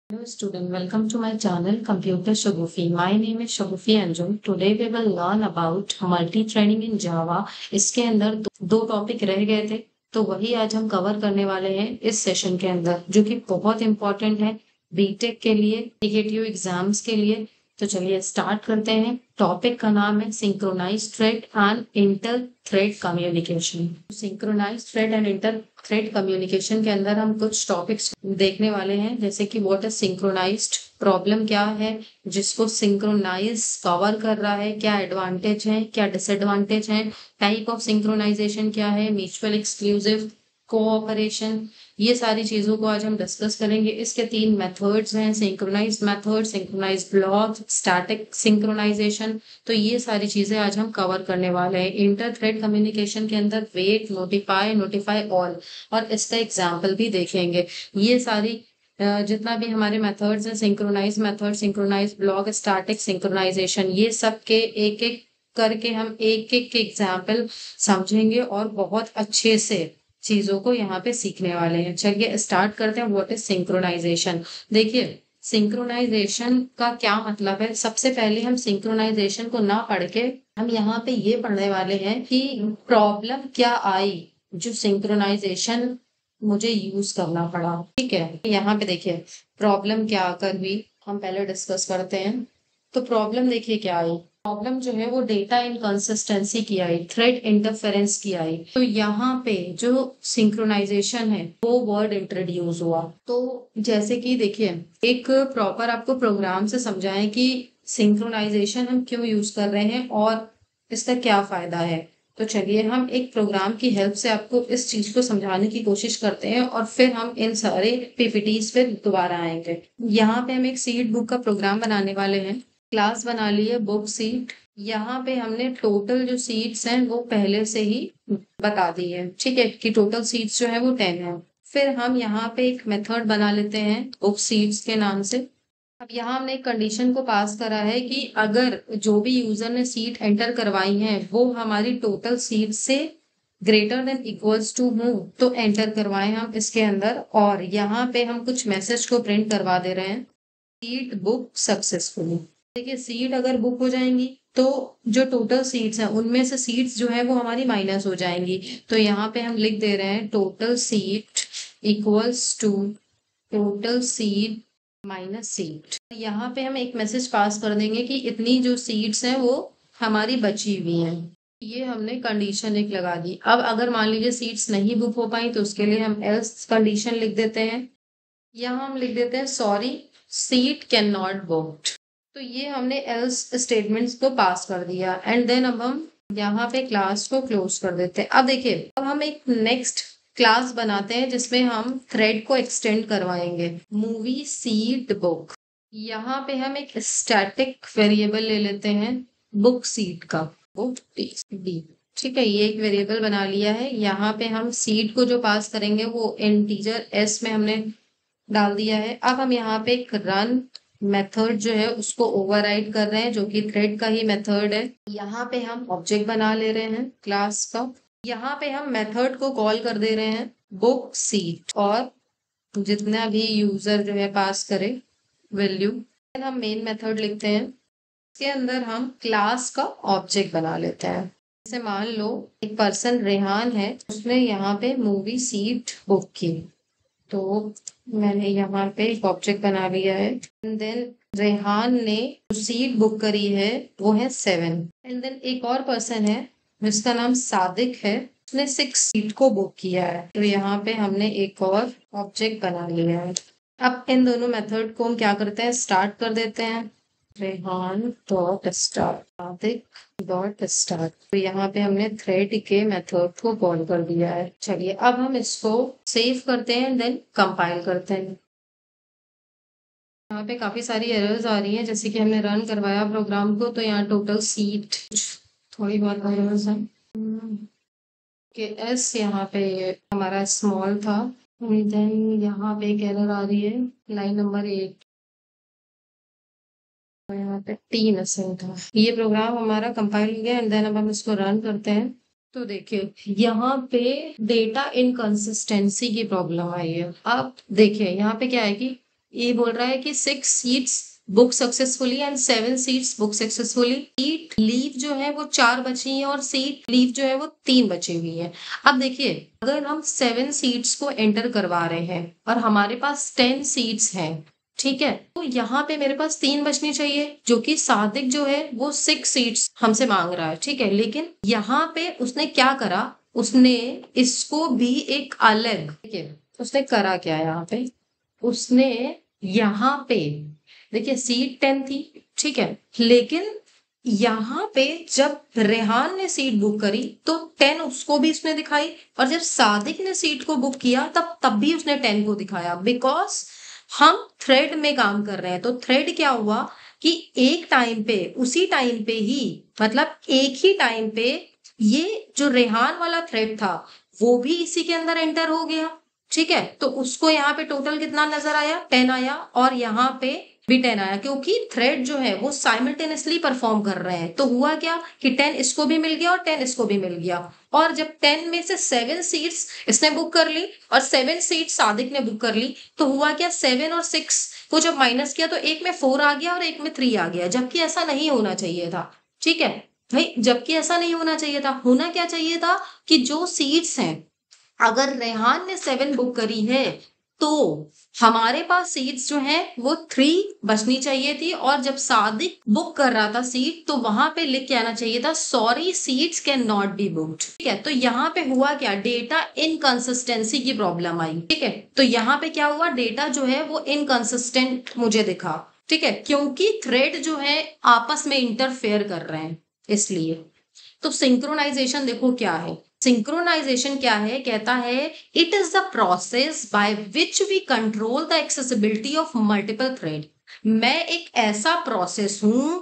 Hello student, welcome to my channel Computer Shagufi. My name is Shagufi Anjum. Today we will learn about multi-threading in Java. इसके अंदर दो topic रह गए थे, तो वही आज हम कवर करने वाले हैं इस सेशन के अंदर, जो कि बहुत इंपॉर्टेंट है बीटेक के लिए, टीकेटीयू एग्जाम्स के लिए। तो चलिए स्टार्ट करते हैं। टॉपिक का नाम है synchronize thread and inter thread communication. Synchronize thread and inter thread communication के अंदर हम कुछ टॉपिक्स देखने वाले हैं, जैसे कि व्हाट इज सिंक्रोनाइज्ड, प्रॉब्लम क्या है जिसको सिंक्रोनाइज कवर कर रहा है, क्या एडवांटेज है, क्या डिसएडवांटेज है, टाइप ऑफ सिंक्रोनाइजेशन क्या है, म्यूचुअल एक्सक्लूसिव, कोऑपरेशन, ये सारी चीजों को आज हम डिस्कस करेंगे। इसके तीन मेथड्स हैं, synchronize method, synchronize block, static synchronization. तो ये सारी चीजें आज हम कवर करने वाले हैं। इंटर थ्रेड कम्युनिकेशन के अंदर वेट, नोटिफाई, नोटिफाई ऑल, और इसका एग्जाम्पल भी देखेंगे। ये सारी जितना भी हमारे मेथड्स हैं, synchronize method, synchronize block, static synchronization, ये सब के एक एक करके हम एक एक एग्जाम्पल समझेंगे और बहुत अच्छे से चीजों को यहाँ पे सीखने वाले हैं। चलिए स्टार्ट करते हैं। What is synchronization? देखिए, सिंक्रोनाइजेशन का क्या मतलब है। सबसे पहले हम सिंक्रोनाइजेशन को ना पढ़ के हम यहाँ पे ये पढ़ने वाले हैं कि प्रॉब्लम क्या आई जो सिंक्रोनाइजेशन मुझे यूज करना पड़ा। ठीक है, यहाँ पे देखिए प्रॉब्लम क्या आकर हुई, हम पहले डिस्कस करते हैं। तो प्रॉब्लम देखिए क्या आई। प्रॉब्लम जो है वो डेटा इनकंसिस्टेंसी की आई, थ्रेड इंटरफेरेंस की आई। तो यहाँ पे जो सिंक्रोनाइजेशन है वो वर्ड इंट्रोड्यूस हुआ। तो जैसे कि देखिए, एक प्रॉपर आपको प्रोग्राम से समझाएं कि सिंक्रोनाइजेशन हम क्यों यूज कर रहे हैं और इसका क्या फायदा है। तो चलिए हम एक प्रोग्राम की हेल्प से आपको इस चीज को समझाने की कोशिश करते हैं और फिर हम इन सारे पीपीटीज पे दोबारा आएंगे। यहाँ पे हम एक सीट बुक का प्रोग्राम बनाने वाले हैं। क्लास बना ली है बुक सीट। यहाँ पे हमने टोटल जो सीट्स हैं वो पहले से ही बता दी है। ठीक है, कि टोटल सीट्स जो है वो 10 है। फिर हम यहाँ पे एक मेथड बना लेते हैं बुक सीट्स के नाम से। अब यहाँ हमने एक कंडीशन को पास करा है कि अगर जो भी यूजर ने सीट एंटर करवाई है वो हमारी टोटल सीट से ग्रेटर देन इक्वल्स टू हो तो एंटर करवाएं हम इसके अंदर। और यहाँ पे हम कुछ मैसेज को प्रिंट करवा दे रहे हैं, सीट बुक सक्सेसफुली। देखिए, सीट अगर बुक हो जाएंगी तो जो टोटल सीट्स हैं उनमें से सीट्स जो है वो हमारी माइनस हो जाएंगी। तो यहाँ पे हम लिख दे रहे हैं total seat equals to total seat minus seat. यहाँ पे हम एक मैसेज पास कर देंगे कि इतनी जो सीट्स हैं वो हमारी बची हुई हैं। ये हमने कंडीशन एक लगा दी। अब अगर मान लीजिए सीट्स नहीं बुक हो पाई तो उसके लिए हम एल्स कंडीशन लिख देते हैं। यहाँ हम लिख देते हैं sorry seat can not booked. तो ये हमने एल्स स्टेटमेंट्स को पास कर दिया एंड देन अब हम यहाँ पे क्लास को क्लोज कर देते हैं। अब देखिए, अब हम एक नेक्स्ट क्लास बनाते हैं जिसमें हम थ्रेड को एक्सटेंड करवाएंगे, मूवी सीट बुक। यहाँ पे हम एक स्टैटिक वेरिएबल ले लेते हैं बुक सीट का, बुक डी। ठीक है, ये एक वेरिएबल बना लिया है। यहाँ पे हम सीट को जो पास करेंगे वो इंटीजर एस में हमने डाल दिया है। अब हम यहाँ पे एक रन मेथड जो है उसको ओवरराइड कर रहे हैं, जो कि थ्रेड का ही मेथड है। यहाँ पे हम ऑब्जेक्ट बना ले रहे हैं क्लास का। यहाँ पे हम मेथड को कॉल कर दे रहे हैं बुक सीट, और जितना भी यूजर जो है पास करे वैल्यू, हम मेन मेथड लिखते हैं। इसके अंदर हम क्लास का ऑब्जेक्ट बना लेते हैं। जैसे मान लो एक पर्सन रेहान है, उसने यहाँ पे मूवी सीट बुक की, तो मैंने यहाँ पे एक ऑब्जेक्ट बना लिया है। एंड देन रेहान ने जो सीट बुक करी है वो है 7। एंड देन एक और पर्सन है जिसका नाम सादिक है, उसने 6 सीट को बुक किया है। तो यहाँ पे हमने एक और ऑब्जेक्ट बना लिया है। अब इन दोनों मेथड को हम क्या करते हैं, स्टार्ट कर देते हैं। Rehan dot start, Sadiq dot start. तो यहाँ पे हमने थ्रेड के मेथड को कॉल कर दिया है। चलिए अब हम इसको सेव करते हैं, देन कंपाइल करते हैं। यहाँ पे काफी सारी एरर्स आ रही हैं, जैसे कि हमने रन करवाया प्रोग्राम को तो यहाँ टोटल सीट थोड़ी बहुत एरर्स हैं कि एस यहाँ पे हमारा स्मॉल था। देन यहाँ पे एक एरर आ रही है लाइन नंबर 8, तो यहाँ पे 3 असल था। ये प्रोग्राम हमारा कंपाइल हो गया एंड देन अब हम इसको रन करते हैं। तो देखिए यहाँ पे डेटा इनकंसिस्टेंसी की प्रॉब्लम आई है। अब देखिए यहाँ पे क्या है कि ये बोल रहा है कि 6 seats book successfully and 7 seats book successfully. Seat leave जो है वो 4 बची है और सीट लीव जो है वो 3 बची हुई है। अब देखिए, अगर हम 7 सीट्स को एंटर करवा रहे हैं और हमारे पास 10 सीट्स हैं, ठीक है, तो यहाँ पे मेरे पास 3 बचनी चाहिए, जो कि सादिक जो है वो 6 सीट्स हमसे मांग रहा है, ठीक है। लेकिन यहाँ पे उसने क्या करा, उसने इसको भी एक अलग, ठीक है, उसने करा क्या यहाँ पे, उसने यहाँ पे देखिए सीट 10 थी, ठीक है, लेकिन यहाँ पे जब रेहान ने सीट बुक करी तो 10 उसको भी उसने दिखाई, और जब सादिक ने सीट को बुक किया तब भी उसने 10 को दिखाया, बिकॉज हम थ्रेड में काम कर रहे हैं। तो थ्रेड क्या हुआ कि एक टाइम पे, उसी टाइम पे ही, मतलब एक ही टाइम पे ये जो रेहान वाला थ्रेड था वो भी इसी के अंदर एंटर हो गया, ठीक है। तो उसको यहाँ पे टोटल कितना नजर आया, 10 आया, और यहाँ पे भी 10 आया, क्योंकि थ्रेड जो है वो साइमल्टेनियसली परफॉर्म कर रहे हैं। तो हुआ क्या कि 10 इसको भी मिल गया और 10 इसको भी मिल गया, और जब 10 में से 7 सीट्स इसने बुक कर ली और 7 सीट सादिक ने बुक कर ली, तो हुआ क्या, 7 और 6 को जब माइनस किया तो एक में 4 आ गया और एक में 3 आ गया, जबकि ऐसा नहीं होना चाहिए था, ठीक है भाई, जबकि ऐसा नहीं होना चाहिए था। होना क्या चाहिए था कि जो सीट्स हैं, अगर रेहान ने 7 बुक करी है तो हमारे पास सीट्स जो है वो 3 बचनी चाहिए थी, और जब सादिक बुक कर रहा था सीट तो वहां पे लिख के आना चाहिए था sorry seats can not be booked, ठीक है। तो यहाँ पे हुआ क्या, डेटा इनकंसिस्टेंसी की प्रॉब्लम आई, ठीक है। तो यहाँ पे क्या हुआ, डेटा जो है वो इनकंसिस्टेंट मुझे दिखा, ठीक है, क्योंकि थ्रेड जो है आपस में इंटरफेयर कर रहे हैं, इसलिए। तो सिंक्रोनाइजेशन देखो क्या है, सिंक्रोनाइजेशन क्या है, कहता है it is the process by which we control the accessibility of multiple thread. मैं एक ऐसा प्रोसेस हूं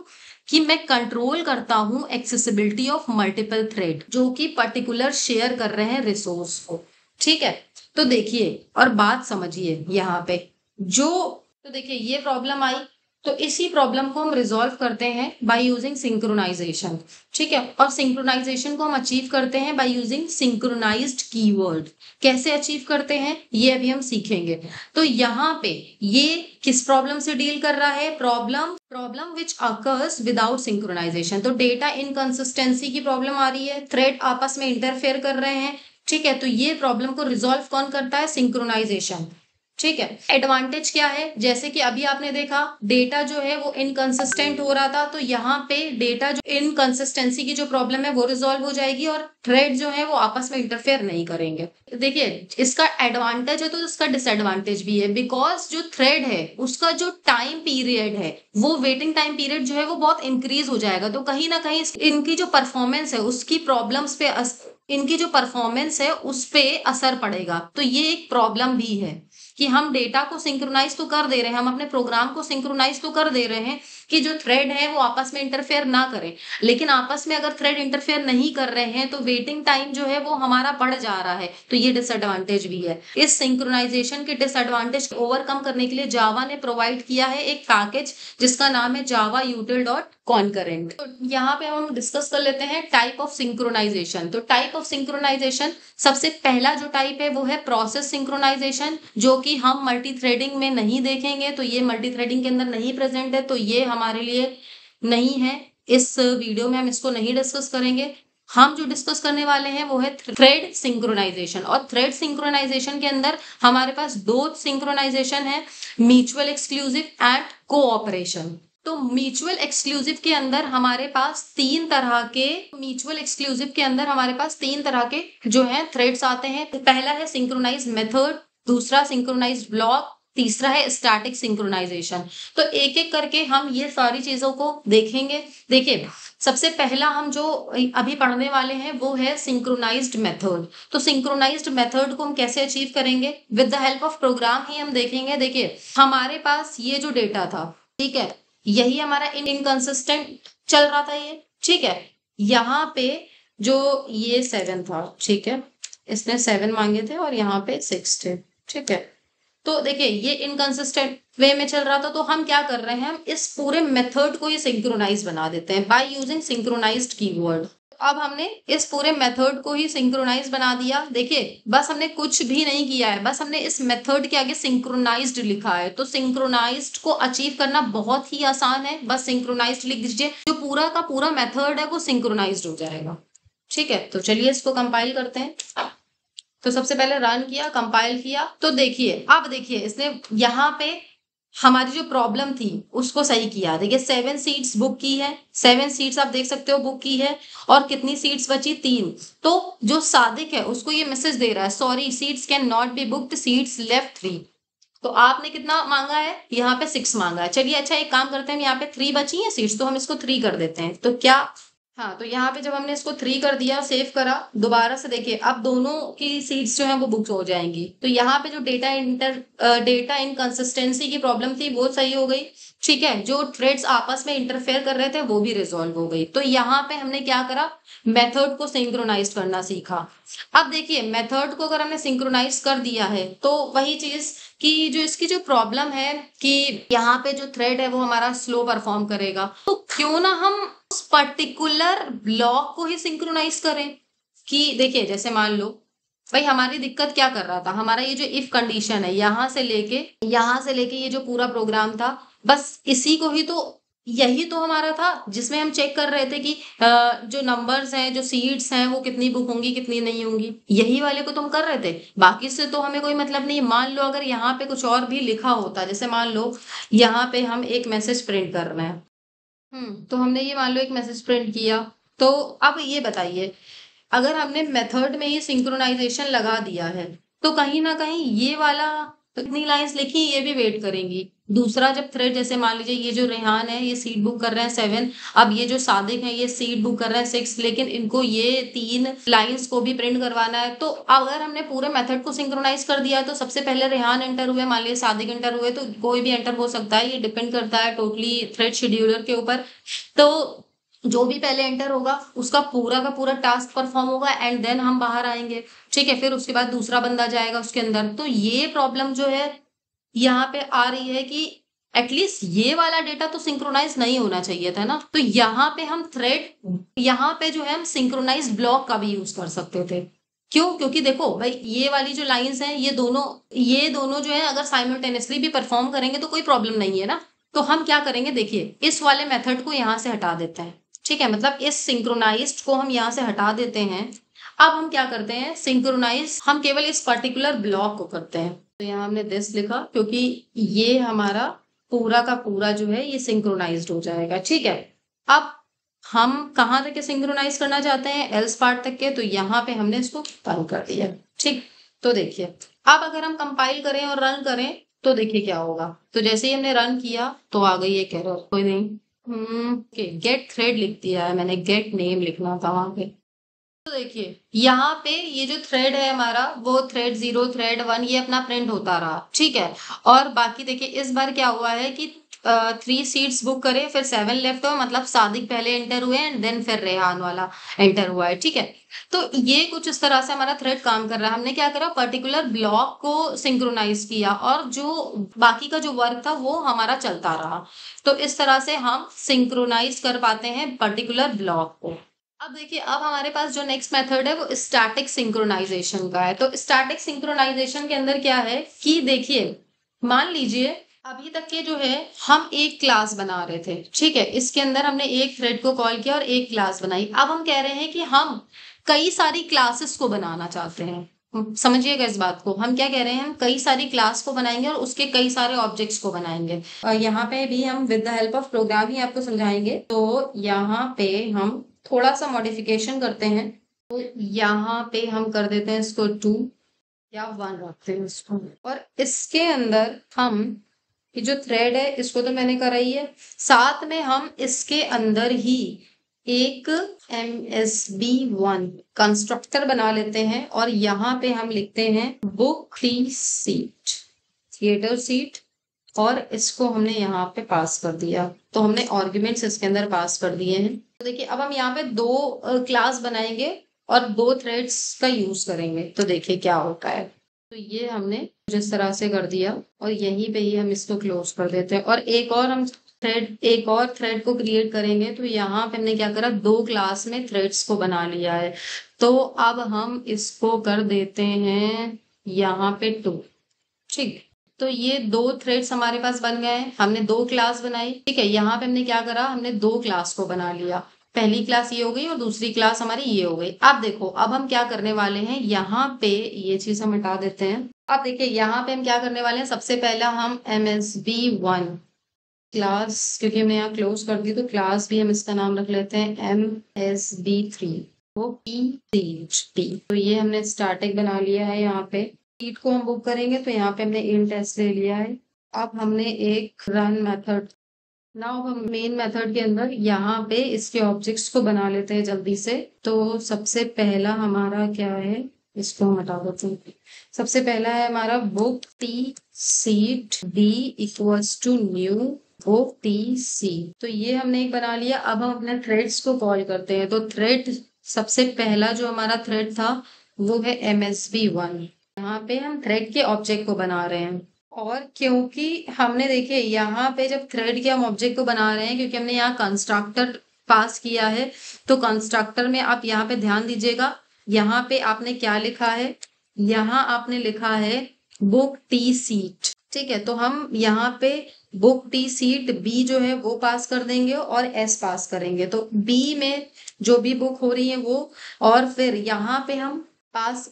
कि मैं कंट्रोल करता हूं एक्सेसिबिलिटी ऑफ मल्टीपल थ्रेड जो कि पर्टिकुलर शेयर कर रहे हैं रिसोर्स को, ठीक है। तो देखिए और बात समझिए यहाँ पे, जो तो देखिए ये प्रॉब्लम आई, तो इसी प्रॉब्लम को हम रिजॉल्व करते हैं बाय यूजिंग सिंक्रोनाइजेशन, ठीक है। और सिंक्रोनाइजेशन को हम अचीव करते हैं बाय यूजिंग सिंक्रोनाइज्ड कीवर्ड। कैसे अचीव करते हैं ये अभी हम सीखेंगे। तो यहाँ पे ये किस प्रॉब्लम से डील कर रहा है, problem which occurs without synchronization. तो डेटा इनकंसिस्टेंसी की प्रॉब्लम आ रही है, थ्रेड आपस में इंटरफेयर कर रहे हैं, ठीक है। तो ये प्रॉब्लम को रिजॉल्व कौन करता है, सिंक्रोनाइजेशन, ठीक है। एडवांटेज क्या है, जैसे कि अभी आपने देखा डेटा जो है वो इनकंसिस्टेंट हो रहा था, तो यहाँ पे डेटा जो इनकंसिस्टेंसी की जो प्रॉब्लम है वो रिजॉल्व हो जाएगी और थ्रेड जो है वो आपस में इंटरफेयर नहीं करेंगे। देखिए इसका एडवांटेज है तो इसका डिसएडवांटेज भी है, बिकॉज जो थ्रेड है उसका जो टाइम पीरियड है, वो वेटिंग टाइम पीरियड जो है वो बहुत इंक्रीज हो जाएगा, तो कहीं ना कहीं इनकी जो परफॉर्मेंस है उसकी प्रॉब्लम्स पे इनकी जो परफॉर्मेंस है उस पे असर पड़ेगा। तो ये एक प्रॉब्लम भी है कि हम डेटा को सिंक्रोनाइज तो कर दे रहे हैं, हम अपने प्रोग्राम को सिंक्रोनाइज तो कर दे रहे हैं कि जो थ्रेड है वो आपस में इंटरफेयर ना करें, लेकिन आपस में अगर थ्रेड इंटरफेयर नहीं कर रहे हैं तो वेटिंग टाइम जो है वो हमारा बढ़ जा रहा है, तो ये डिसएडवांटेज भी है। इस सिंक्रोनाइजेशन के डिसएडवांटेज ओवरकम करने के लिए जावा ने प्रोवाइड किया है एक पैकेज जिसका नाम है जावा यूटिल डॉट कॉन्करेंट। तो यहाँ पे हम डिस्कस कर लेते हैं टाइप ऑफ सिंक्रोनाइजेशन। तो टाइप ऑफ सिंक्रोनाइजेशन, सबसे पहला जो टाइप है वो है प्रोसेस सिंक्रोनाइजेशन, जो कि हम मल्टी थ्रेडिंग में नहीं देखेंगे, तो ये मल्टी थ्रेडिंग के अंदर नहीं प्रेजेंट है, तो ये हमारे लिए नहीं है, इस वीडियो में हम इसको नहीं डिस्कस करेंगे। हम जो डिस्कस करने वाले हैं वो है थ्रेड सिंक्रोनाइजेशन, और थ्रेड सिंक्रोनाइजेशन के अंदर हमारे पास 2 सिंक्रोनाइजेशन है, म्यूचुअल एक्सक्लूसिव एंड कोऑपरेशन। तो म्यूचुअल एक्सक्लूसिव के अंदर हमारे पास 3 तरह के, म्यूचुअल एक्सक्लूसिव के अंदर हमारे पास 3 तरह के जो है थ्रेड्स आते हैं। पहला है सिंक्रोनाइज मेथड, दूसरा सिंक्रोनाइज ब्लॉक, तीसरा है स्टैटिक सिंक्रोनाइजेशन। तो एक एक करके हम ये सारी चीजों को देखेंगे। देखिए सबसे पहला हम जो अभी पढ़ने वाले हैं वो है सिंक्रोनाइज्ड मेथड। तो सिंक्रोनाइज्ड मेथड को हम कैसे अचीव करेंगे, with the help of program ही हम देखेंगे। देखिए हमारे पास ये जो डेटा था, ठीक है, यही हमारा इनकंसिस्टेंट चल रहा था ये, ठीक है। यहाँ पे जो ये 7 था, ठीक है, इसने 7 मांगे थे और यहाँ पे 6 थे, ठीक है। तो देखिए ये इनकंसिस्टेंट वे में चल रहा था, तो हम क्या कर रहे हैं, हम इस पूरे मेथड को ये सिंक्रोनाइज बना देते हैं बाय यूजिंग सिंक्रोनाइज्ड कीवर्ड। अब हमने इस पूरे मेथड को ही सिंक्रोनाइज बना दिया। देखिए बस हमने कुछ भी नहीं किया है, बस हमने इस मेथड के आगे सिंक्रोनाइज्ड लिखा है। तो सिंक्रोनाइज्ड को अचीव करना बहुत ही आसान है, बस सिंक्रोनाइज्ड लिख दीजिए, जो पूरा का पूरा मेथड है वो सिंक्रोनाइज्ड हो जाएगा। ठीक है, तो चलिए इसको कंपाइल करते हैं। तो सबसे पहले रन किया, कंपाइल किया, तो देखिए अब देखिए इसने यहाँ पे हमारी जो प्रॉब्लम थी उसको सही किया। देखिए 7 सीट्स बुक की है, 7 सीट्स आप देख सकते हो बुक की है, और कितनी सीट्स बची, 3। तो जो सादिक है उसको ये मैसेज दे रहा है, sorry seats can not be booked, seats left 3। तो आपने कितना मांगा है, यहाँ पे 6 मांगा है। चलिए अच्छा एक काम करते हैं, यहाँ पे 3 बची है सीट्स, तो हम इसको 3 कर देते हैं। तो क्या, हाँ, तो यहाँ पे जब हमने इसको 3 कर दिया, सेव करा, दोबारा से देखिए अब दोनों की सीट्स जो है वो बुक हो जाएंगी। तो यहाँ पे जो डेटा इनकंसिस्टेंसी की प्रॉब्लम थी वो सही हो गई। ठीक है, जो थ्रेड्स आपस में इंटरफेयर कर रहे थे वो भी रिजॉल्व हो गई। तो यहाँ पे हमने क्या करा, मेथड को सिंक्रोनाइज करना सीखा। अब देखिए मेथड को अगर हमने सिंक्रोनाइज कर दिया है तो वही चीज कि जो इसकी जो प्रॉब्लम है कि यहाँ पे जो थ्रेड है वो हमारा स्लो परफॉर्म करेगा, तो क्यों ना हम उस पर्टिकुलर ब्लॉक को ही सिंक्रोनाइज करें। कि देखिए जैसे मान लो भाई हमारी दिक्कत क्या कर रहा था, हमारा ये जो इफ कंडीशन है यहाँ से लेके ये जो पूरा प्रोग्राम था, बस इसी को ही तो, यही तो हमारा था जिसमें हम चेक कर रहे थे कि जो नंबर्स हैं, जो सीट्स हैं, वो कितनी बुक होंगी कितनी नहीं होंगी, यही वाले को तुम कर रहे थे। बाकी से तो हमें कोई मतलब नहीं। मान लो अगर यहाँ पे कुछ और भी लिखा होता, जैसे मान लो यहाँ पे हम एक मैसेज प्रिंट कर रहे हैं, तो हमने ये मान लो एक मैसेज प्रिंट किया, तो अब ये बताइए अगर हमने मेथड में ही सिंक्रोनाइजेशन लगा दिया है तो कहीं ना कहीं ये वाला कितनी लाइंस लिखी ये भी वेट करेंगी। दूसरा जब थ्रेड, जैसे मान लीजिए ये जो रेहान है ये सीट बुक कर रहे हैं 7, अब ये जो सादिक है ये सीट बुक कर रहे हैं 6, लेकिन इनको ये 3 लाइंस को भी प्रिंट करवाना है। तो अगर हमने पूरे मेथड को सिंक्रोनाइज कर दिया है तो सबसे पहले रेहान एंटर हुए, मान लीजिए सादिक एंटर हुए, तो कोई भी एंटर हो सकता है, ये डिपेंड करता है टोटली थ्रेड शेड्यूलर के ऊपर। तो जो भी पहले एंटर होगा उसका पूरा का पूरा टास्क परफॉर्म होगा एंड देन हम बाहर आएंगे। ठीक है, फिर उसके बाद दूसरा बंदा जाएगा उसके अंदर। तो ये प्रॉब्लम जो है यहाँ पे आ रही है कि एटलीस्ट ये वाला डेटा तो सिंक्रोनाइज नहीं होना चाहिए था ना। तो यहाँ पे हम थ्रेड, यहाँ पे जो है हम सिंक्रोनाइज ब्लॉक का भी यूज कर सकते थे। क्यों, क्योंकि देखो भाई ये वाली जो लाइंस हैं ये दोनों जो है अगर साइमल्टेनियसली भी परफॉर्म करेंगे तो कोई प्रॉब्लम नहीं है ना। तो हम क्या करेंगे, देखिए इस वाले मेथड को यहाँ से हटा देते हैं। ठीक है, मतलब इस सिंक्रोनाइज्ड को हम यहाँ से हटा देते हैं। अब हम क्या करते हैं, सिंक्रोनाइज हम केवल इस पर्टिकुलर ब्लॉक को करते हैं। तो यहाँ हमने दिस लिखा क्योंकि ये हमारा पूरा का पूरा जो है ये सिंक्रोनाइज्ड हो जाएगा। ठीक है, अब हम कहाँ तक के सिंक्रोनाइज करना चाहते हैं, एल्स पार्ट तक के, तो यहाँ पे हमने इसको बंद कर दिया। ठीक, तो देखिए अब अगर हम कंपाइल करें और रन करें तो देखिए क्या होगा। तो जैसे ही हमने रन किया तो आ गई एक एरर, कोई नहीं, गेट थ्रेड लिख दिया है मैंने, गेट नेम लिखना था वहां पे। तो देखिए यहाँ पे ये जो थ्रेड है हमारा वो थ्रेड 0 थ्रेड 1 ये अपना प्रिंट होता रहा। ठीक है, और बाकी देखिए इस बार क्या हुआ है कि 3 सीट्स बुक करे, फिर 7 लेफ्ट हुए, मतलब सादिक पहले एंटर हुए एंड देन फिर रेहान वाला एंटर हुआ है। ठीक है, तो ये कुछ इस तरह से हमारा थ्रेड काम कर रहा है। हमने क्या करा, पर्टिकुलर ब्लॉक को सिंक्रोनाइज किया और जो बाकी का जो वर्क था वो हमारा चलता रहा। तो इस तरह से हम सिंक्रोनाइज कर पाते हैं पर्टिकुलर ब्लॉक को। अब देखिए अब हमारे पास जो नेक्स्ट मेथड है वो स्टैटिक सिंक्रोनाइजेशन का है। तो स्टैटिक सिंक्रोनाइजेशन के अंदर क्या है कि देखिए मान लीजिए अभी तक के जो है हम एक क्लास बना रहे थे। ठीक है, इसके अंदर हमने एक थ्रेड को कॉल किया और एक क्लास बनाई। अब हम कह रहे हैं कि हम कई सारी क्लासेस को बनाना चाहते हैं। समझिएगा इस बात को, हम क्या कह रहे हैं, हम कई सारी क्लास को बनाएंगे और उसके कई सारे ऑब्जेक्ट्स को बनाएंगे। और यहाँ पे भी हम with the help of program ही आपको समझाएंगे। तो यहाँ पे हम थोड़ा सा मॉडिफिकेशन करते हैं। तो यहाँ पे हम कर देते हैं इसको 2 या 1 रखते हैं इसको, और इसके अंदर हम ये जो थ्रेड है इसको तो मैंने करा ही है, साथ में हम इसके अंदर ही एक MSB1 कंस्ट्रक्टर बना लेते हैं और यहाँ पे हम लिखते हैं बुक 3 सीट थिएटर सीट, और इसको हमने यहाँ पे पास कर दिया। तो हमने आर्ग्यूमेंट्स इसके अंदर पास कर दिए हैं। तो देखिए अब हम यहाँ पे 2 क्लास बनाएंगे और 2 थ्रेड्स का यूज करेंगे। तो देखिए क्या होता है। तो ये हमने जिस तरह से कर दिया और यहीं पे ही हम इसको क्लोज कर देते हैं। और एक और हम थ्रेड एक और थ्रेड को क्रिएट करेंगे। तो यहाँ पे हमने क्या करा, 2 क्लास में थ्रेड्स को बना लिया है। तो अब हम इसको कर देते हैं यहाँ पे 2। ठीक, तो ये 2 थ्रेड्स हमारे पास बन गए हैं। हमने 2 क्लास बनाई। ठीक है, यहाँ पे हमने क्या करा, हमने 2 क्लास को बना लिया। पहली क्लास ये हो गई और दूसरी क्लास हमारी ये हो गई। अब देखो, अब हम क्या करने वाले हैं, यहाँ पे ये चीज हम हटा देते हैं। अब देखिए यहाँ पे हम क्या करने वाले हैं, सबसे पहला हम MSB1 क्लास, क्योंकि हमने यहाँ क्लोज कर दी तो क्लास भी हम इसका नाम रख लेते हैं MSB3, वो PHP। तो ये हमने स्टैटिक बना लिया है। यहाँ पे शीट को हम बुक करेंगे तो यहाँ पे हमने इंट s ले लिया है। अब हमने एक रन मेथड, नाउ हम मेन मेथड के अंदर यहाँ पे इसके ऑब्जेक्ट्स को बना लेते हैं जल्दी से। तो सबसे पहला हमारा क्या है, इसको हम हटा देते हैं। सबसे पहला है हमारा book T seat D equals to new book T C. तो ये हमने एक बना लिया। अब हम अपने थ्रेड्स को कॉल करते हैं। तो थ्रेड, सबसे पहला जो हमारा थ्रेड था वो है MSB1। यहाँ पे हम थ्रेड के ऑब्जेक्ट को बना रहे हैं। और क्योंकि हमने देखिए यहाँ पे जब थ्रेड के हम ऑब्जेक्ट को बना रहे हैं, क्योंकि हमने यहाँ कंस्ट्रक्टर पास किया है, तो कंस्ट्रक्टर में आप यहाँ पे ध्यान दीजिएगा, यहाँ पे आपने क्या लिखा है, यहाँ आपने लिखा है बुक टी सीट। ठीक है, तो हम यहाँ पे बुक टी सीट बी जो है वो पास कर देंगे और एस पास करेंगे। तो बी में जो भी बुक हो रही है वो, और फिर यहाँ पे हम पास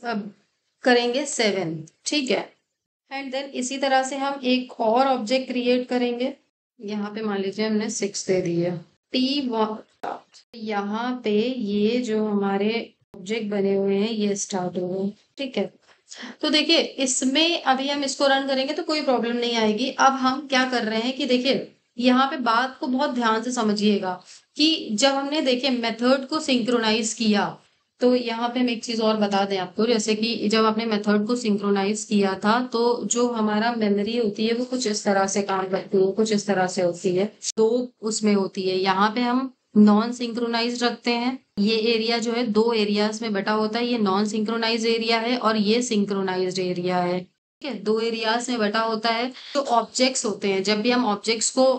करेंगे 7। ठीक है, एंड देन इसी तरह से हम एक और ऑब्जेक्ट क्रिएट करेंगे। यहाँ पे मान लीजिए हमने 6 दे दी है T1। यहाँ पे ये जो हमारे ऑब्जेक्ट बने हुए हैं ये स्टार्ट हो गए। ठीक है, तो देखिए इसमें अभी हम इसको रन करेंगे तो कोई प्रॉब्लम नहीं आएगी। अब हम क्या कर रहे हैं कि देखिए यहाँ पे बात को बहुत ध्यान से समझिएगा कि जब हमने देखिए मेथड को सिंक्रोनाइज किया, तो यहाँ पे हम एक चीज और बता दें आपको, जैसे कि जब आपने मेथड को सिंक्रोनाइज किया था तो जो हमारा मेमोरी होती है वो कुछ इस तरह से काम करती है, कुछ इस तरह से होती है। 2 उसमें होती है। यहाँ पे हम नॉन सिंक्रोनाइज रखते हैं। ये एरिया जो है 2 एरियाज में बटा होता है। ये नॉन सिंक्रोनाइज एरिया है और ये सिंक्रोनाइज्ड एरिया है। ठीक है, 2 एरियाज में बटा होता है। जो ऑब्जेक्ट्स होते हैं, जब भी हम ऑब्जेक्ट्स को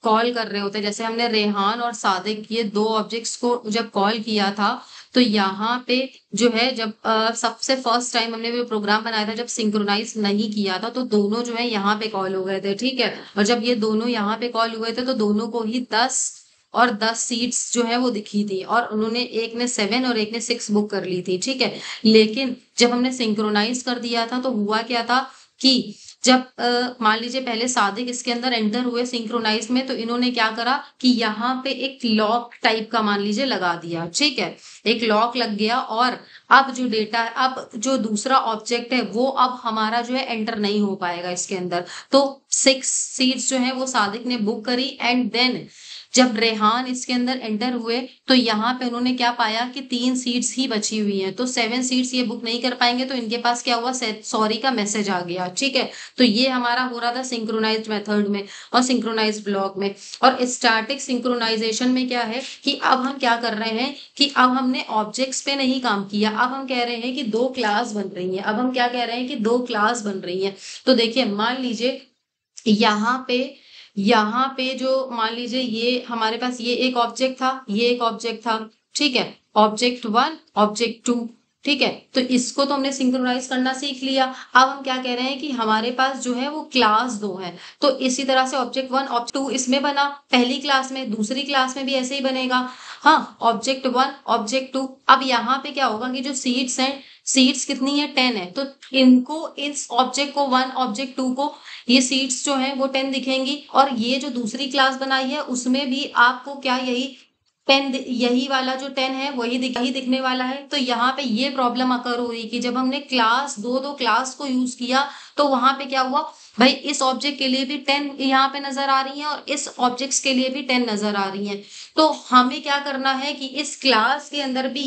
कॉल कर रहे होते हैं, जैसे हमने रेहान और सादिक ये 2 ऑब्जेक्ट्स को जब कॉल किया था, तो यहाँ पे जो है जब सबसे फर्स्ट टाइम हमने वो प्रोग्राम बनाया था, जब सिंक्रोनाइज नहीं किया था, तो दोनों जो है यहाँ पे कॉल हो गए थे। ठीक है, और जब ये दोनों यहाँ पे कॉल हुए थे तो दोनों को ही 10 और 10 सीट्स जो है वो दिखी थी, और उन्होंने एक ने 7 और एक ने 6 बुक कर ली थी। ठीक है, लेकिन जब हमने सिंक्रोनाइज कर दिया था तो हुआ क्या था कि जब मान लीजिए पहले सादिक इसके अंदर एंटर हुए सिंक्रोनाइज में, तो इन्होंने क्या करा कि यहाँ पे एक लॉक टाइप का मान लीजिए लगा दिया। ठीक है, एक लॉक लग गया, और अब जो डेटा है, अब जो दूसरा ऑब्जेक्ट है वो अब हमारा जो है एंटर नहीं हो पाएगा इसके अंदर। तो 6 सीट्स जो है वो सादिक ने बुक करी, एंड देन जब रेहान इसके अंदर एंटर हुए तो यहाँ पे उन्होंने क्या पाया कि 3 सीट्स ही बची हुई हैं, तो 7 सीट्स ये बुक नहीं कर पाएंगे। तो इनके पास क्या हुआ, सॉरी का मैसेज आ गया। ठीक है, तो ये हमारा हो रहा था सिंक्रोनाइज्ड मेथड में और सिंक्रोनाइज्ड ब्लॉक में। और स्टैटिक सिंक्रोनाइजेशन में क्या है कि अब हम क्या कर रहे हैं कि अब हमने ऑब्जेक्ट्स पे नहीं काम किया, अब हम कह रहे हैं कि 2 क्लास बन रही है। अब हम क्या कह रहे हैं कि 2 क्लास बन रही है। तो देखिए मान लीजिए यहाँ पे जो मान लीजिए ये हमारे पास ये एक ऑब्जेक्ट था, ये एक ऑब्जेक्ट था। ठीक है, ऑब्जेक्ट 1 ऑब्जेक्ट 2। ठीक है, तो इसको तो हमने सिंक्रोनाइज करना सीख लिया। अब हम क्या कह रहे हैं कि हमारे पास जो है वो क्लास 2 है, तो इसी तरह से ऑब्जेक्ट 1 ऑब्जेक्ट 2 इसमें बना पहली क्लास में, दूसरी क्लास में भी ऐसे ही बनेगा। हाँ, ऑब्जेक्ट 1 ऑब्जेक्ट 2। अब यहाँ पे क्या होगा कि जो सीट्स हैं, सीट्स कितनी है, 10 है, तो इनको इस ऑब्जेक्ट को 1 ऑब्जेक्ट 2 को ये सीट्स जो है वो 10 दिखेंगी, और ये जो दूसरी क्लास बनाई है उसमें भी आपको क्या यही 10, यही वाला जो 10 है वही दिखने वाला है। तो यहाँ पे ये प्रॉब्लम अकर हुई कि जब हमने क्लास दो क्लास को यूज किया तो वहां पे क्या हुआ भाई, इस ऑब्जेक्ट के लिए भी 10 यहाँ पे नजर आ रही है और इस ऑब्जेक्ट्स के लिए भी 10 नजर आ रही है। तो हमें क्या करना है कि इस क्लास के अंदर भी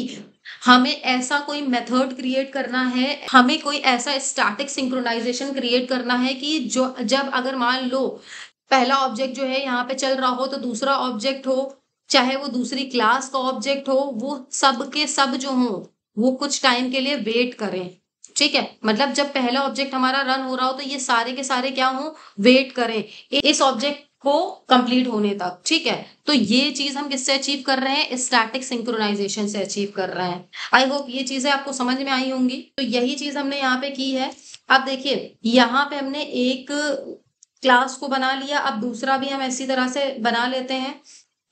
हमें ऐसा कोई मेथड क्रिएट करना है, हमें कोई ऐसा स्टैटिक सिंक्रोनाइजेशन क्रिएट करना है कि जो जब अगर मान लो पहला ऑब्जेक्ट जो है यहाँ पे चल रहा हो, तो दूसरा ऑब्जेक्ट हो, चाहे वो दूसरी क्लास का ऑब्जेक्ट हो, वो सब के सब जो हो वो कुछ टाइम के लिए वेट करें। ठीक है, मतलब जब पहला ऑब्जेक्ट हमारा रन हो रहा हो तो ये सारे के सारे क्या हो, वेट करें। इस ऑब्जेक्ट को कंप्लीट होने तक। ठीक है, तो ये चीज हम किससे अचीव कर रहे हैं, स्टैटिक सिंक्रोनाइजेशन से अचीव कर रहे हैं। आई होप ये चीजें आपको समझ में आई होंगी। तो यही चीज हमने यहाँ पे की है। अब देखिए यहाँ पे हमने एक क्लास को बना लिया, अब दूसरा भी हम इसी तरह से बना लेते हैं।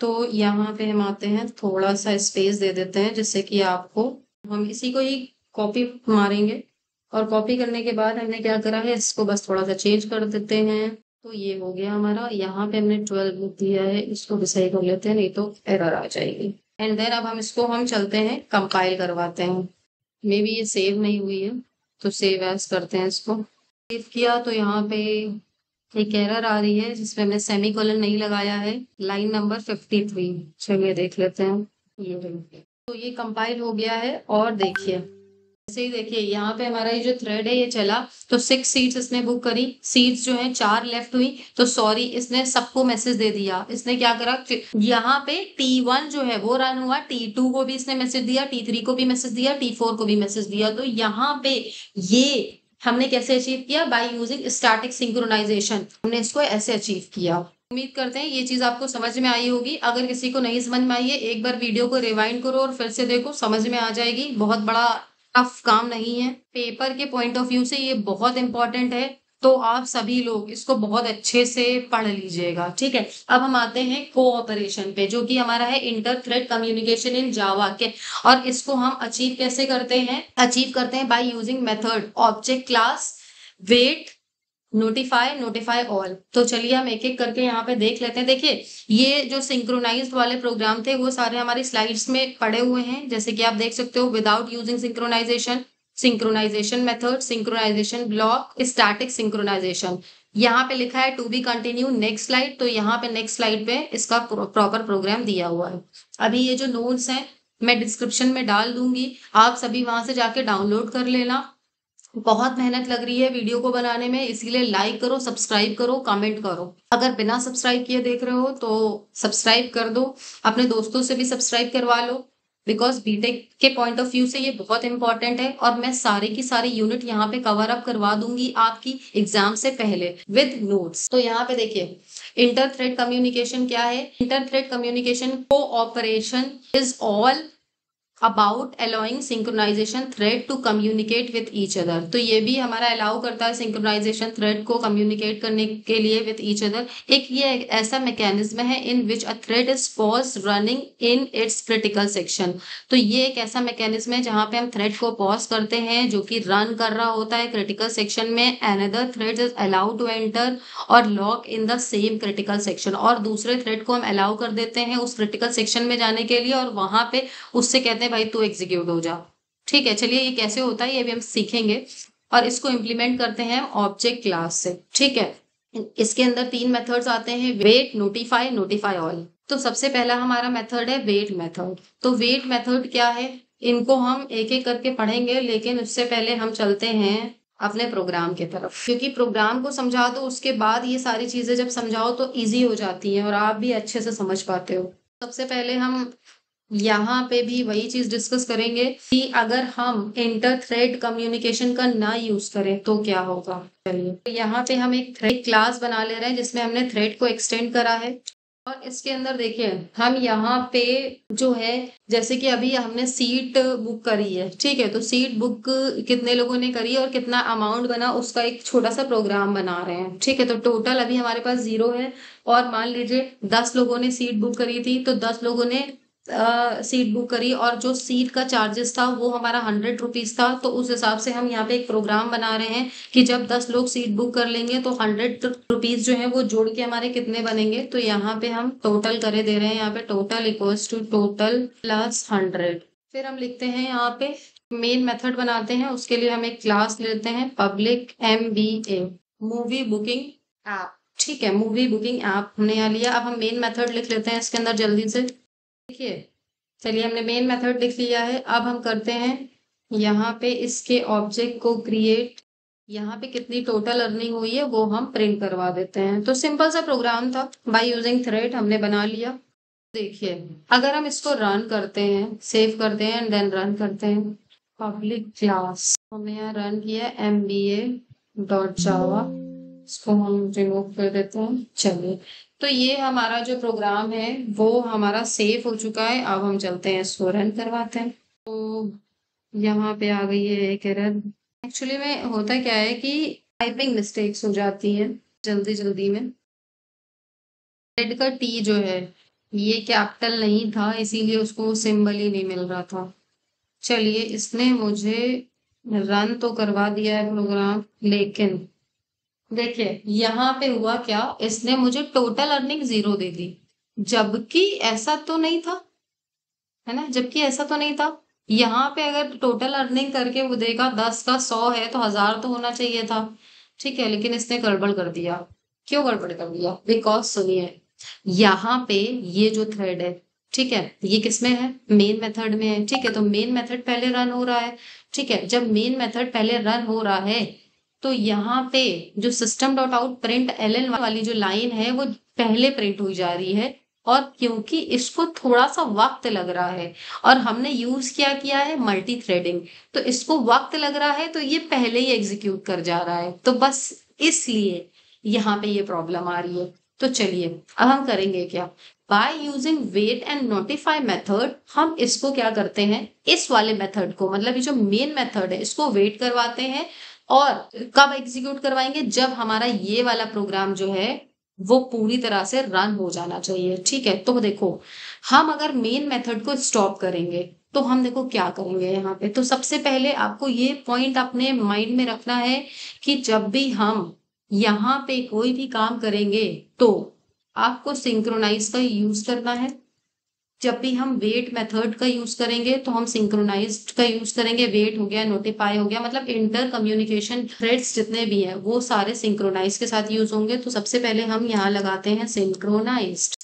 तो यहाँ पे हम आते हैं, थोड़ा सा स्पेस दे देते हैं जिससे कि आपको, हम इसी को ही कॉपी मारेंगे और कॉपी करने के बाद हमने क्या करा है, इसको बस थोड़ा सा चेंज कर देते हैं। तो ये हो गया हमारा, यहाँ पे हमने 12 लिख दिया है, इसको भी सही कर लेते हैं नहीं तो एरर आ जाएगी। एंड देन अब हम इसको हम चलते हैं कंपाइल करवाते हैं। मे बी ये सेव नहीं हुई है तो सेव एज करते हैं इसको। सेव किया तो यहाँ पे एक एरर आ रही है जिसमें हमने सेमीकोलन नहीं लगाया है, लाइन नंबर 53। चलिए देख लेते हैं। ये रही। तो ये कंपाइल हो गया है और देखिए जैसे ही देखिए यहाँ पे हमारा ये जो थ्रेड है ये चला, तो 6 सीट्स इसने बुक करी, सीट्स जो है 4 लेफ्ट हुई, तो सॉरी इसने सबको मैसेज दे दिया। इसने क्या करा, यहाँ पे T1 जो है वो रन हुआ, T2 को भी इसने मैसेज दिया, T3 को भी मैसेज दिया, T4 को भी मैसेज दिया। तो यहाँ पे ये हमने कैसे अचीव किया, बाय यूजिंग स्टैटिक सिंक्रोनाइजेशन, हमने इसको ऐसे अचीव किया। उम्मीद करते हैं ये चीज आपको समझ में आई होगी। अगर किसी को नहीं समझ में आई है, एक बार वीडियो को रिवाइंड करो और फिर से देखो, समझ में आ जाएगी। बहुत बड़ा टफ काम नहीं है, पेपर के पॉइंट ऑफ व्यू से ये बहुत इंपॉर्टेंट है। तो आप सभी लोग इसको बहुत अच्छे से पढ़ लीजिएगा। ठीक है, अब हम आते हैं कोऑपरेशन पे, जो कि हमारा है इंटर थ्रेड कम्युनिकेशन इन जावा के। और इसको हम अचीव कैसे करते हैं, अचीव करते हैं by using method object class wait notify all. तो चलिए हम एक एक करके यहाँ पे देख लेते हैं। देखिए ये जो सिंक्रोनाइज्ड वाले प्रोग्राम थे वो सारे हमारी स्लाइड्स में पड़े हुए हैं, जैसे कि आप देख सकते हो, without using synchronization, synchronization method, synchronization block, static synchronization. यहाँ पे लिखा है to be continue next slide, तो यहाँ पे नेक्स्ट स्लाइड पे इसका प्रॉपर प्रोग्राम दिया हुआ है। अभी ये जो नोट्स हैं मैं डिस्क्रिप्शन में डाल दूंगी, आप सभी वहां से जाके डाउनलोड कर लेना। बहुत मेहनत लग रही है वीडियो को बनाने में, इसीलिए लाइक करो, सब्सक्राइब करो, कमेंट करो। अगर बिना सब्सक्राइब किए देख रहे हो तो सब्सक्राइब कर दो, अपने दोस्तों से भी सब्सक्राइब करवा लो, बिकॉज बीटेक के पॉइंट ऑफ व्यू से ये बहुत इंपॉर्टेंट है। और मैं सारी की सारी यूनिट यहाँ पे कवर अप करवा दूंगी आपकी एग्जाम से पहले विद नोट्स। तो यहाँ पे देखिए इंटर थ्रेड कम्युनिकेशन क्या है, inter thread communication cooperation is all about allowing synchronization thread to communicate with each other. तो ये भी हमारा अलाउ करता है सिंक्रोनाइजेशन थ्रेड को कम्युनिकेट करने के लिए विथ ईच अदर। एक ये ऐसा मैकेनिज्म है in which a thread is pause running in its critical section. तो ये एक ऐसा मैकेनिज्म है जहां पे हम थ्रेड को पॉज करते हैं जो कि रन कर रहा होता है क्रिटिकल सेक्शन में, another thread is allowed to enter और lock in the same critical section. और दूसरे थ्रेड को हम अलाउ कर देते हैं उस क्रिटिकल सेक्शन में जाने के लिए और वहां पे उससे कहते हैं भाई तू एग्जीक्यूट हो जा। ठीक है, चलिए ये कैसे होता है ये भी हम सीखेंगे। और इसको इम्प्लीमेंट करते हैं ऑब्जेक्ट क्लास से। ठीक है, इसके अंदर 3 मेथड्स आते हैं, वेट, नोटिफाई ऑल। तो सबसे पहला हमारा मेथड है वेट मेथड। तो वेट मेथड क्या है, इनको हम एक एक करके पढ़ेंगे, लेकिन उससे पहले हम चलते हैं अपने प्रोग्राम की तरफ, क्योंकि प्रोग्राम को समझा दो उसके बाद ये सारी चीजें जब समझाओ तो इजी हो जाती है और आप भी अच्छे से समझ पाते हो। सबसे पहले हम यहाँ पे भी वही चीज डिस्कस करेंगे कि अगर हम इंटर थ्रेड कम्युनिकेशन का ना यूज करें तो क्या होगा। चलिए यहाँ पे हम एक थ्रेड क्लास बना ले रहे हैं जिसमें हमने थ्रेड को एक्सटेंड करा है। और इसके अंदर देखिए हम यहाँ पे जो है, जैसे कि अभी हमने सीट बुक करी है, ठीक है, तो सीट बुक कितने लोगों ने करी और कितना अमाउंट बना उसका एक छोटा सा प्रोग्राम बना रहे हैं। ठीक है, तो टोटल अभी हमारे पास 0 है और मान लीजिए 10 लोगों ने सीट बुक करी थी, तो 10 लोगों ने सीट बुक करी और जो सीट का चार्जेस था वो हमारा 100 रुपीज था। तो उस हिसाब से हम यहाँ पे एक प्रोग्राम बना रहे हैं कि जब 10 लोग सीट बुक कर लेंगे तो 100 रुपीज जो है वो जोड़ के हमारे कितने बनेंगे। तो यहाँ पे हम टोटल करे दे रहे हैं, यहाँ पे total equals to total plus 100। फिर हम लिखते हैं यहाँ पे मेन मेथड बनाते हैं, उसके लिए हम एक क्लास लेते हैं public MBA movie booking app. ठीक है, मूवी बुकिंग ऐप हमने यहाँ लिया। अब हम मेन मेथड लिख लेते हैं इसके अंदर जल्दी से। देखिए चलिए हमने मेन मेथड लिख लिया है। अब हम करते हैं यहाँ पे इसके ऑब्जेक्ट को क्रिएट, यहाँ पे कितनी टोटल अर्निंग हुई है वो हम प्रिंट करवा देते हैं। तो सिंपल सा प्रोग्राम था, बाय यूजिंग थ्रेड हमने बना लिया। देखिए अगर हम इसको रन करते हैं, सेव करते हैं एंड देन रन करते हैं, पब्लिक क्लास हमने यहाँ रन किया MBA.java, इसको हम रिमूव कर देते हैं। चलिए, तो ये हमारा जो प्रोग्राम है वो हमारा सेव हो चुका है। अब हम चलते हैं इसको रन करवाते हैं। तो यहाँ पे आ गई है एक एरर। एक्चुअली में होता क्या है कि टाइपिंग मिस्टेक्स हो जाती है जल्दी जल्दी में। रेड का टी जो है ये कैपिटल नहीं था, इसीलिए उसको सिंबल ही नहीं मिल रहा था। चलिए, इसने मुझे रन तो करवा दिया है प्रोग्राम, लेकिन देखिए यहाँ पे हुआ क्या, इसने मुझे टोटल अर्निंग 0 दे दी, जबकि ऐसा तो नहीं था, है ना, जबकि ऐसा तो नहीं था। यहाँ पे अगर टोटल अर्निंग करके वो देगा 10 का 100 है तो 1000 तो होना चाहिए था। ठीक है, लेकिन इसने गड़बड़ कर दिया। क्यों गड़बड़ कर दिया? बिकॉज सुनिए, यहाँ पे ये जो थ्रेड है, ठीक है, ये किसमें है? मेन मेथड में है। ठीक है, तो मेन मेथड पहले रन हो रहा है। ठीक है, जब मेन मेथड पहले रन हो रहा है तो यहाँ पे जो system dot out print L वाली जो लाइन है वो पहले प्रिंट हुई जा रही है। और क्योंकि इसको थोड़ा सा वक्त लग रहा है और हमने यूज किया है मल्टी थ्रेडिंग, तो इसको वक्त लग रहा है तो ये पहले ही एग्जीक्यूट कर जा रहा है, तो बस इसलिए यहाँ पे ये प्रॉब्लम आ रही है। तो चलिए, अब हम करेंगे क्या? By using wait and notify method हम इसको क्या करते हैं, इस वाले मेथड को, मतलब ये जो मेन मेथड है इसको वेट करवाते हैं। और कब एग्जीक्यूट करवाएंगे? जब हमारा ये वाला प्रोग्राम जो है वो पूरी तरह से रन हो जाना चाहिए। ठीक है, तो देखो, हम अगर मेन मेथड को स्टॉप करेंगे तो हम देखो क्या करेंगे यहाँ पे। तो सबसे पहले आपको ये पॉइंट अपने माइंड में रखना है कि जब भी हम यहाँ पे कोई भी काम करेंगे तो आपको सिंक्रोनाइज का यूज करना है। जब भी हम वेट मेथड का यूज करेंगे तो हम सिंक्रोनाइज्ड का यूज करेंगे। वेट हो गया, नोटिफाई हो गया, मतलब इंटर कम्युनिकेशन थ्रेड्स जितने भी हैं वो सारे सिंक्रोनाइज के साथ यूज होंगे। तो सबसे पहले हम यहाँ लगाते हैं सिंक्रोनाइज्ड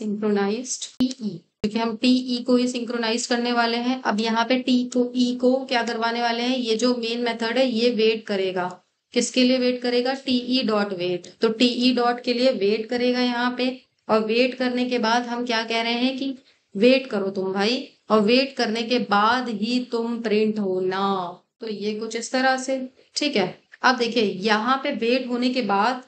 टीई, क्योंकि हम टीई को ही सिंक्रोनाइज करने वाले हैं। अब यहाँ पे ई को क्या करवाने वाले हैं, ये जो मेन मेथड है ये वेट करेगा। किसके लिए वेट करेगा? TE dot wait. तो टीई डॉट के लिए वेट करेगा यहाँ पे, और वेट करने के बाद हम क्या कह रहे हैं कि वेट करो तुम भाई, और वेट करने के बाद ही तुम प्रिंट होना। तो ये कुछ इस तरह से। ठीक है, अब देखिए यहाँ पे वेट होने के बाद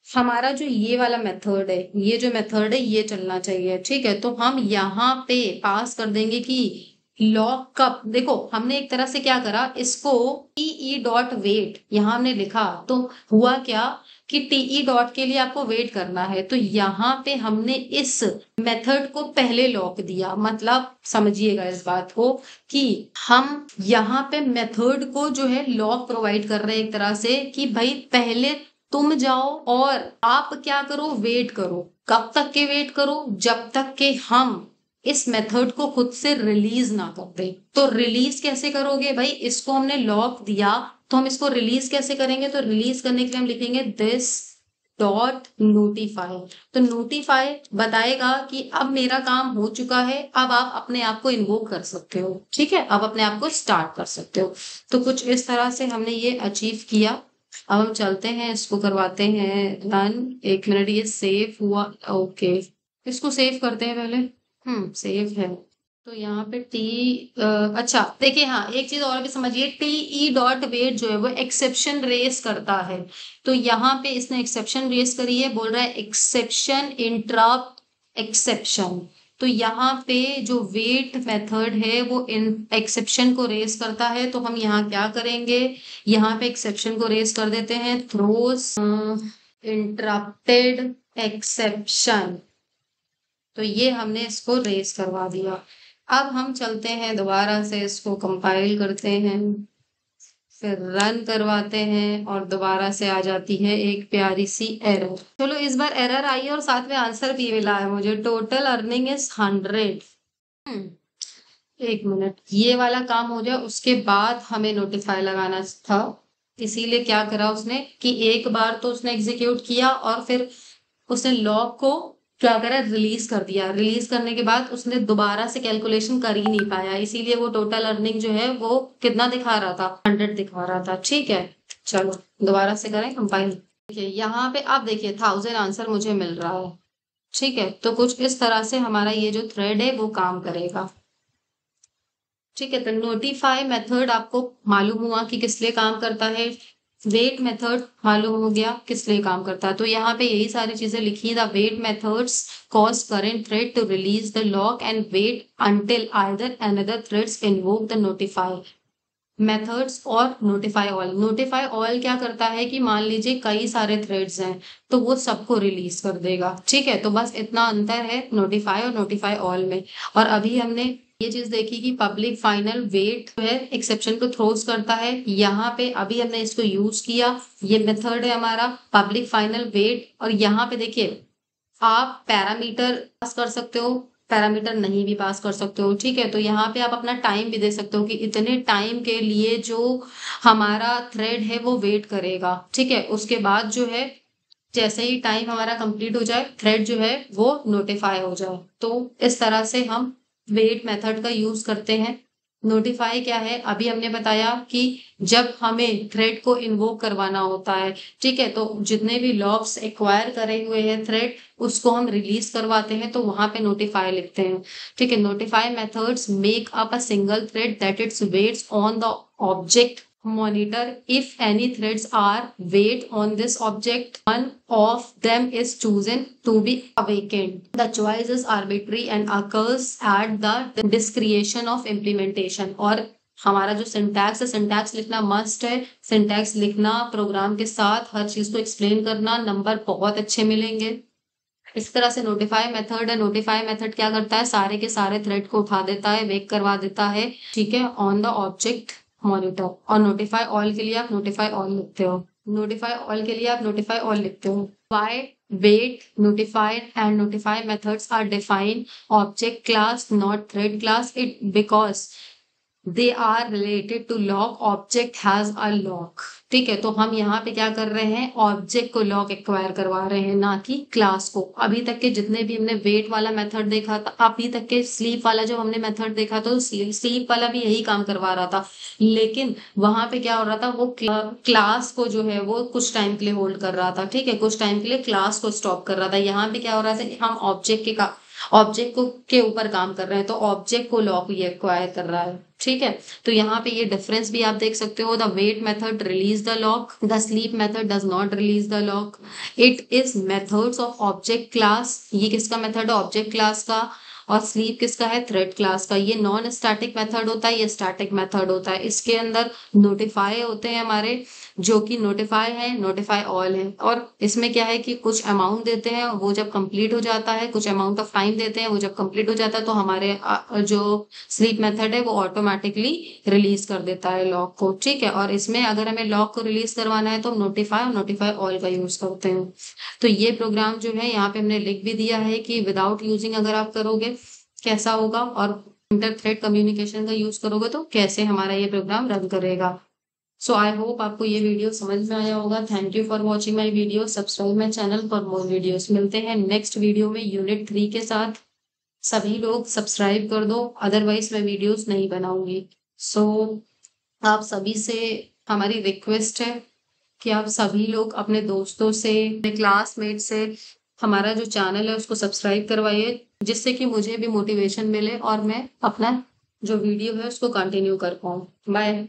हमारा जो ये वाला मेथड है, ये जो मेथड है ये चलना चाहिए। ठीक है, तो हम यहाँ पे पास कर देंगे कि लॉक कप। देखो हमने एक तरह से क्या करा, इसको टीई डॉट वेट यहाँ हमने लिखा, तो हुआ क्या कि टीई डॉट के लिए आपको वेट करना है, तो यहाँ पे हमने इस मेथड को पहले लॉक दिया। मतलब समझिएगा इस बात को कि हम यहाँ पे मेथड को जो है लॉक प्रोवाइड कर रहे हैं एक तरह से, कि भाई पहले तुम जाओ और आप क्या करो, वेट करो। कब तक के वेट करो? जब तक के हम इस मेथड को खुद से रिलीज ना कर दे। तो रिलीज कैसे करोगे भाई? इसको हमने लॉक दिया, तो हम इसको रिलीज कैसे करेंगे? तो रिलीज करने के लिए हम लिखेंगे दिस डॉट नोटिफाई। तो नोटिफाई बताएगा कि अब मेरा काम हो चुका है, अब आप अपने आप को इन्वोक कर सकते हो। ठीक है, अब अपने आप को स्टार्ट कर सकते हो। तो कुछ इस तरह से हमने ये अचीव किया। अब हम चलते हैं, इसको करवाते हैं रन। 1 मिनट, ये सेव हुआ? ओके, इसको सेव करते हैं पहले। सेव है। तो यहाँ पे अच्छा देखिए, हाँ एक चीज और भी समझिए, टीई डॉट वेट जो है वो एक्सेप्शन रेस करता है। तो यहाँ पे इसने एक्सेप्शन रेस करी है, बोल रहा है एक्सेप्शन इंटरप्ट एक्सेप्शन। तो यहाँ पे जो वेट मेथड है वो इन एक्सेप्शन को रेस करता है। तो हम यहाँ क्या करेंगे, यहाँ पे एक्सेप्शन को रेस कर देते हैं, थ्रोस इंटरप्टेड एक्सेप्शन। तो ये हमने इसको रेस करवा दिया। अब हम चलते हैं दोबारा से, इसको कंपाइल करते हैं, फिर रन करवाते हैं, और दोबारा से आ जाती है एक प्यारी सी एरर। चलो, इस बार एरर आई और साथ में आंसर भी मिला है मुझे, टोटल अर्निंग इज 100। 1 मिनट, ये वाला काम हो जाए उसके बाद हमें नोटिफाई लगाना था। इसीलिए क्या करा उसने कि एक बार तो उसने एग्जीक्यूट किया और फिर उसने लॉग को क्या करा, रिलीज कर दिया। रिलीज करने के बाद उसने दोबारा से कैलकुलेशन कर ही नहीं पाया, इसीलिए वो टोटल अर्निंग जो है वो कितना दिखा रहा था, 100 दिखा रहा था। ठीक है, चलो दोबारा से करें कंपाइल। देखिए यहाँ पे आप देखिए 1000 आंसर मुझे मिल रहा है। ठीक है, तो कुछ इस तरह से हमारा ये जो थ्रेड है वो काम करेगा। ठीक है, तो नोटिफाई मेथड आपको मालूम हुआ कि किस लिए काम करता है। वेट मेथड मालूम हो गया किस लिए काम करता है। तो यहाँ पे यही सारी चीजें लिखी, the wait methods cause current thread to release the lock and wait until either another threads invoke the notify methods और नोटिफाई ऑल। नोटिफाई ऑल क्या करता है कि मान लीजिए कई सारे थ्रेड्स हैं तो वो सबको रिलीज कर देगा, ठीक है। तो बस इतना अंतर है नोटिफाई और नोटिफाई ऑल में। और अभी हमने ये चीज देखी कि पब्लिक फाइनल वेट जो है एक्सेप्शन को थ्रोज करता है। यहाँ पे अभी हमने इसको यूज किया, ये मेथड है हमारा पब्लिक फाइनल वेट। और यहाँ पे देखिए आप पैरामीटर पास कर सकते हो, पैरामीटर नहीं भी पास कर सकते हो, ठीक है। तो यहाँ पे आप अपना टाइम भी दे सकते हो कि इतने टाइम के लिए जो हमारा थ्रेड है वो वेट करेगा, ठीक है। उसके बाद जो है जैसे ही टाइम हमारा कंप्लीट हो जाए थ्रेड जो है वो नोटिफाई हो जाए। तो इस तरह से हम वेट मेथड का यूज करते हैं। नोटिफाई क्या है अभी हमने बताया कि जब हमें थ्रेड को इन्वोक करवाना होता है, ठीक है, तो जितने भी लॉक्स एक्वायर करे हुए हैं थ्रेड उसको हम रिलीज करवाते हैं तो वहां पे नोटिफाई लिखते हैं, ठीक है। Notify methods make up a single thread that it's waits on the object monitor. If any threads are wait on this object, one of them is chosen to be awakened. The choice is arbitrary and occurs at the discretion of implementation. और हमारा जो syntax है, syntax लिखना must है। Syntax लिखना, programme के साथ हर चीज को एक्सप्लेन करना, नंबर बहुत अच्छे मिलेंगे। इस तरह से नोटिफाई मेथड है। नोटिफाई मेथड क्या करता है, सारे के सारे थ्रेड को उठा देता है, वेक करवा देता है, ठीक है, ऑन द ऑब्जेक्ट मॉनिटर। और नोटिफाई ऑल के लिए आप नोटिफाई ऑल लिखते हो, नोटिफाई ऑल के लिए आप नोटिफाई ऑल लिखते हो। Why wait notified and notify methods are define object class not thread class, it because they are related to lock, object has a lock, ठीक है। तो हम यहाँ पे क्या कर रहे हैं, ऑब्जेक्ट को लॉक एक्वायर करवा रहे हैं, ना कि क्लास को। अभी तक के जितने भी हमने वेट वाला मेथड देखा था, अभी तक के स्लीप वाला जो हमने मेथड देखा था, स्लीप वाला भी यही काम करवा रहा था। लेकिन वहां पे क्या हो रहा था, वो क्लास को जो है वो कुछ टाइम के लिए होल्ड कर रहा था, ठीक है, कुछ टाइम के लिए क्लास को स्टॉप कर रहा था। यहाँ पे क्या हो रहा था कि हम ऑब्जेक्ट को के ऊपर काम कर रहे हैं तो ऑब्जेक्ट को लॉक ये एक्वायर कर रहा है, ठीक है। तो यहाँ पे ये डिफरेंस भी आप देख सकते हो। The wait method release the lock, the sleep method does not release the lock. It is methods of object class, ये किसका मेथड है, ऑब्जेक्ट क्लास का। और स्लीप किसका है, थ्रेड क्लास का। ये नॉन स्टैटिक मेथड होता है, ये स्टैटिक मेथड होता है। इसके अंदर नोटिफाई होते हैं हमारे, जो कि नोटिफाई है, नोटिफाई ऑल है। और इसमें क्या है कि कुछ अमाउंट देते हैं, वो जब कंप्लीट हो जाता है, कुछ अमाउंट ऑफ टाइम देते हैं, वो जब कंप्लीट हो जाता है तो हमारे जो स्लीप मेथड है वो ऑटोमेटिकली रिलीज कर देता है लॉक को, ठीक है। और इसमें अगर हमें लॉक को रिलीज करवाना है तो नोटिफाई और नोटिफाई ऑल का यूज करते हैं। तो ये प्रोग्राम जो है यहाँ पे हमने लिख भी दिया है कि विदाउट यूजिंग अगर आप करोगे कैसा होगा, और इंटर थ्रेड कम्युनिकेशन का यूज करोगे तो कैसे हमारा ये प्रोग्राम रन करेगा। सो आई होप आपको ये वीडियो समझ में आया होगा। Thank you for watching my video, subscribe my channel for more videos. मिलते हैं नेक्स्ट वीडियो में यूनिट 3 के साथ। सभी लोग सब्सक्राइब कर दो, अदरवाइज मैं वीडियोस नहीं बनाऊंगी। सो आप सभी से हमारी रिक्वेस्ट है कि आप सभी लोग अपने दोस्तों से, अपने क्लासमेट से हमारा जो चैनल है उसको सब्सक्राइब करवाइए, जिससे कि मुझे भी मोटिवेशन मिले और मैं अपना जो वीडियो है उसको कंटिन्यू कर पाऊँ। बाय।